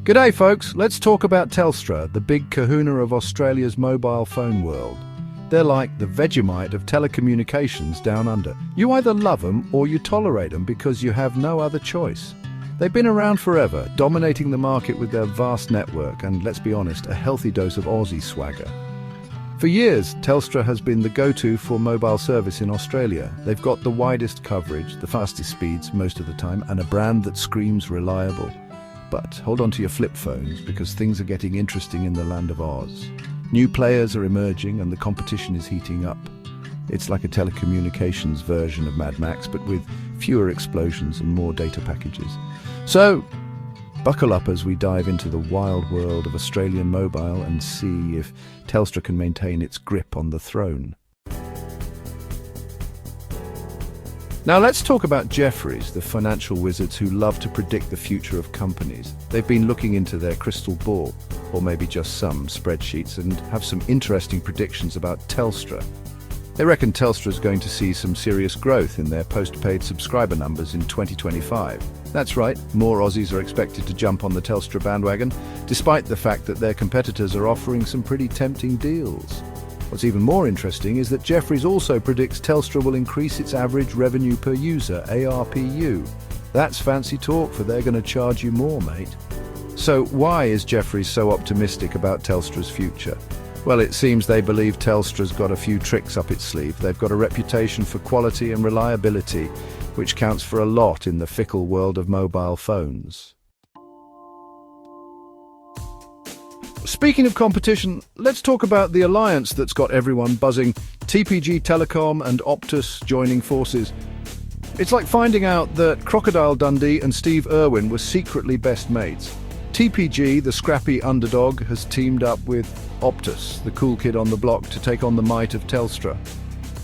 G'day folks, let's talk about Telstra, the big kahuna of Australia's mobile phone world. They're like the Vegemite of telecommunications down under. You either love them or you tolerate them because you have no other choice. They've been around forever, dominating the market with their vast network and, let's be honest, a healthy dose of Aussie swagger. For years, Telstra has been the go-to for mobile service in Australia. They've got the widest coverage, the fastest speeds most of the time, and a brand that screams reliable. But hold on to your flip phones because things are getting interesting in the land of Oz. New players are emerging and the competition is heating up. It's like a telecommunications version of Mad Max, but with fewer explosions and more data packages. So, buckle up as we dive into the wild world of Australian mobile and see if Telstra can maintain its grip on the throne. Now let's talk about Jefferies, the financial wizards who love to predict the future of companies. They've been looking into their crystal ball, or maybe just some spreadsheets, and have some interesting predictions about Telstra. They reckon Telstra is going to see some serious growth in their post-paid subscriber numbers in 2025. That's right, more Aussies are expected to jump on the Telstra bandwagon, despite the fact that their competitors are offering some pretty tempting deals. What's even more interesting is that Jefferies also predicts Telstra will increase its average revenue per user, ARPU. That's fancy talk for they're going to charge you more, mate. So why is Jefferies so optimistic about Telstra's future? Well, it seems they believe Telstra's got a few tricks up its sleeve. They've got a reputation for quality and reliability, which counts for a lot in the fickle world of mobile phones. Speaking of competition, let's talk about the alliance that's got everyone buzzing. TPG Telecom and Optus joining forces. It's like finding out that Crocodile Dundee and Steve Irwin were secretly best mates. TPG, the scrappy underdog, has teamed up with Optus, the cool kid on the block, to take on the might of Telstra.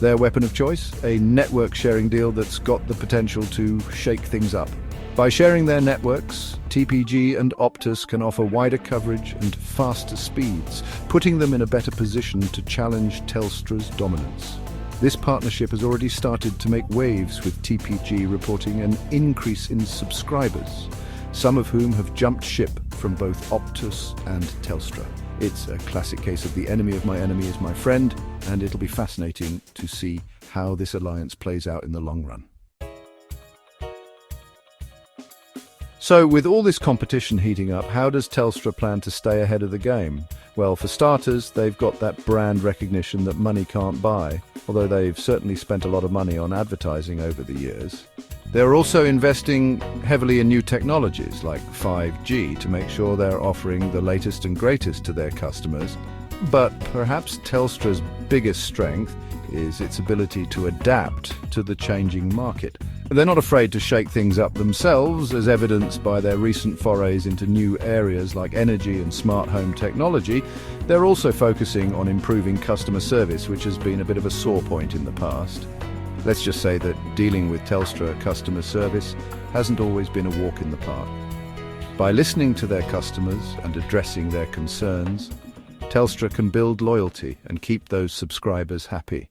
Their weapon of choice? A network sharing deal that's got the potential to shake things up. By sharing their networks, TPG and Optus can offer wider coverage and faster speeds, putting them in a better position to challenge Telstra's dominance. This partnership has already started to make waves, with TPG reporting an increase in subscribers, some of whom have jumped ship from both Optus and Telstra. It's a classic case of the enemy of my enemy is my friend, and it'll be fascinating to see how this alliance plays out in the long run. So, with all this competition heating up, how does Telstra plan to stay ahead of the game? Well, for starters, they've got that brand recognition that money can't buy, although they've certainly spent a lot of money on advertising over the years. They're also investing heavily in new technologies like 5G to make sure they're offering the latest and greatest to their customers. But perhaps Telstra's biggest strength is its ability to adapt to the changing market. They're not afraid to shake things up themselves, as evidenced by their recent forays into new areas like energy and smart home technology. They're also focusing on improving customer service, which has been a bit of a sore point in the past. Let's just say that dealing with Telstra customer service hasn't always been a walk in the park. By listening to their customers and addressing their concerns, Telstra can build loyalty and keep those subscribers happy.